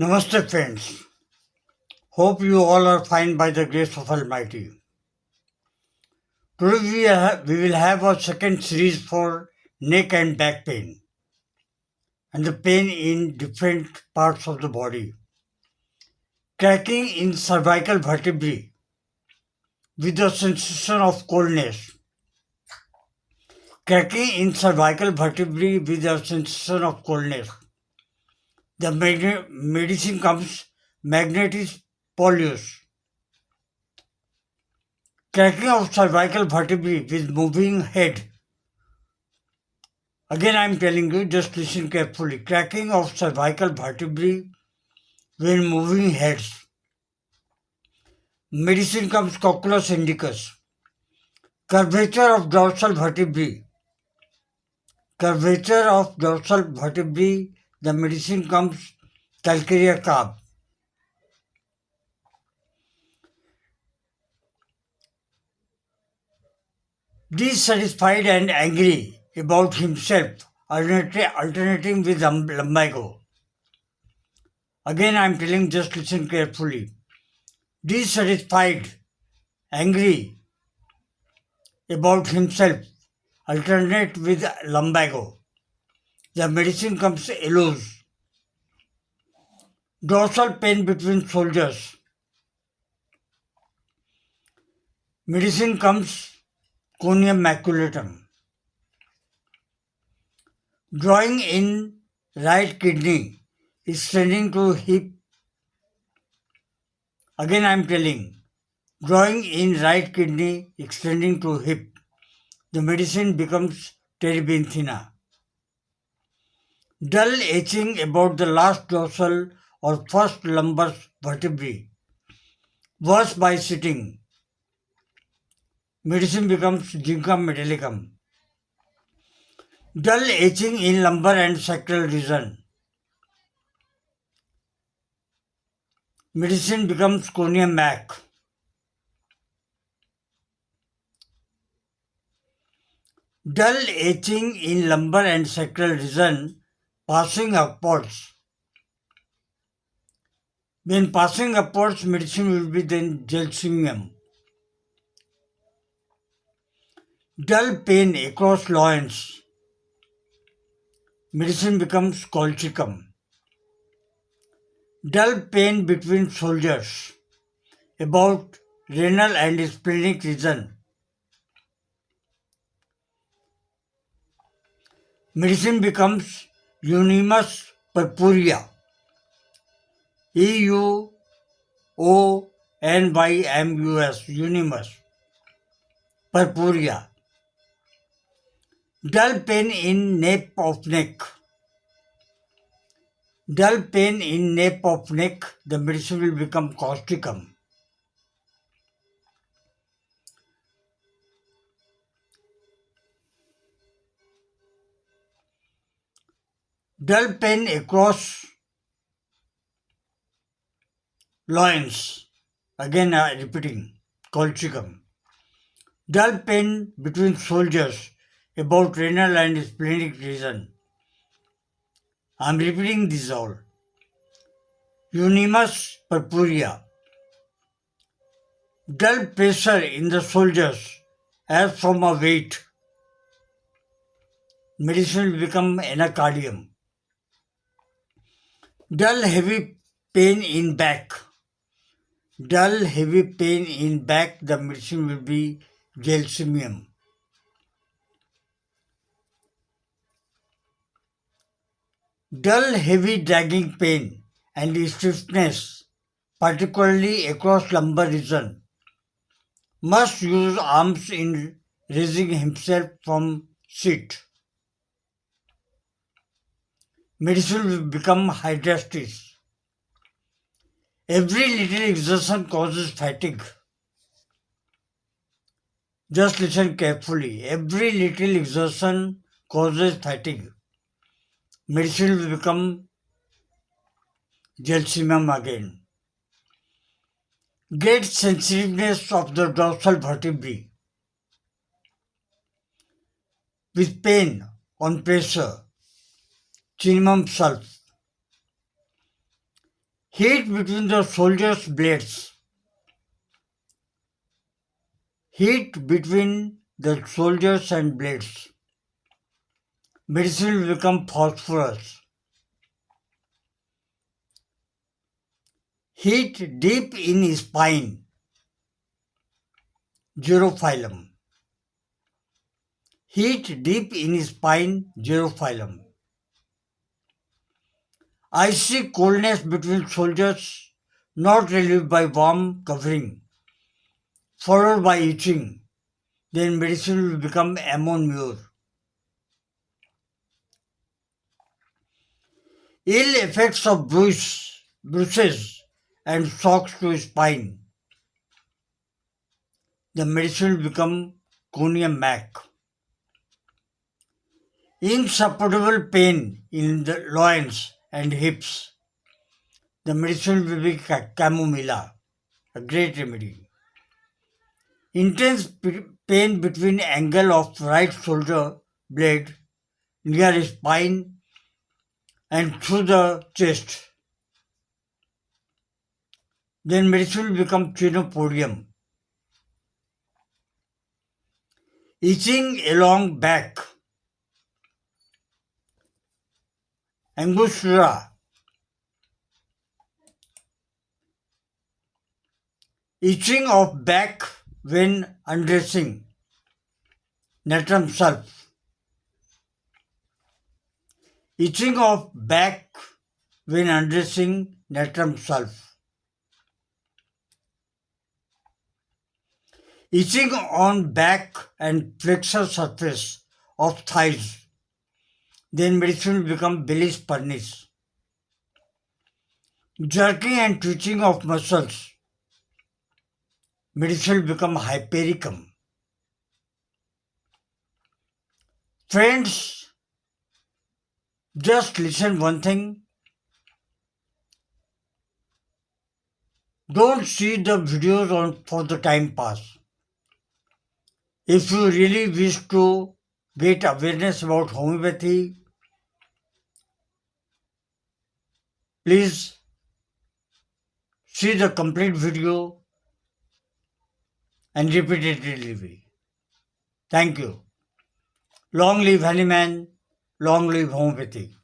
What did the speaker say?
Namaste, friends. Hope you all are fine by the grace of Almighty. Today we will have a second series for neck and back pain and the pain in different parts of the body. Cracking in cervical vertebrae with a sensation of coldness. Cracking in cervical vertebrae with a sensation of coldness. The medicine comes magnetis polleus. Cracking of cervical vertebrae with moving head. Again, I am telling you, just listen carefully. Cracking of cervical vertebrae when moving heads. Medicine comes cocculus indicus. Curvature of dorsal vertebrae. Curvature of dorsal vertebrae. The medicine comes calcarea carb. Dissatisfied and angry about himself, alternating with lumbago. Again, I am telling, just listen carefully. Dissatisfied, angry about himself, alternate with lumbago. The medicine comes Eloze. Dorsal pain between shoulders. Medicine comes conium maculatum. Drawing in right kidney, extending to hip. Again I am telling, drawing in right kidney, extending to hip. The medicine becomes terebinthina. Dull itching about the last dorsal or first lumbar vertebrae. Worse by sitting. Medicine becomes ginkgo metallicum. Dull itching in lumbar and sacral region. Medicine becomes conium mac. Dull itching in lumbar and sacral region passing upwards. When passing upwards, medicine will be then gelsemium. Dull pain across loins. Medicine becomes colchicum. Dull pain between shoulders, about renal and splenic region. Medicine becomes Euonymus purpurea. Euonymus, Euonymus purpurea. Dull pain in nape of neck. Dull pain in nape of neck, the medicine will become causticum. Dull pain across loins, again repeating, colchicum. Dull pain between shoulders, about renal and splenic region. I am repeating this all. Euonymus purpurea. Dull pressure in the shoulders as from a weight. Medicine will become anacardium. Dull heavy pain in back. Dull heavy pain in back, the medicine will be gelsemium. Dull heavy dragging pain and stiffness, particularly across lumbar region. Must use arms in raising himself from seat. Medicine will become hydrastis. Every little exertion causes fatigue. Just listen carefully. Every little exertion causes fatigue. Medicine will become gelsemium again. Great sensitiveness of the dorsal vertebrae with pain on pressure. Cinnamon sulph. Heat between the soldiers' blades. Heat between the soldiers and blades. Medicine will become phosphorus. Heat deep in spine. Xerophilum. Heat deep in spine. Xerophilum. Icy coldness between soldiers, not relieved by warm covering, followed by itching. Then medicine will become ammon. Ill effects of bruises and shocks to spine. The medicine will become conium mac. Insupportable pain in the loins and hips. The medicine will be chamomilla, a great remedy. Intense pain between angle of right shoulder blade near spine and through the chest. Then medicine will become chenopodium. Itching along back. Angostura. Itching of back when undressing. Natrum sulph. Itching of back when undressing. Natrum sulph. Itching on back and flexor surface of thighs. Then medicine will become Bellis pernis. Jerking and twitching of muscles. Medicine will become hypericum. Friends, just listen one thing. Don't see the videos on for the time pass. If you really wish to get awareness about homeopathy, please see the complete video and repeatedly. Thank you. Long live Hanuman, long live homeopathy.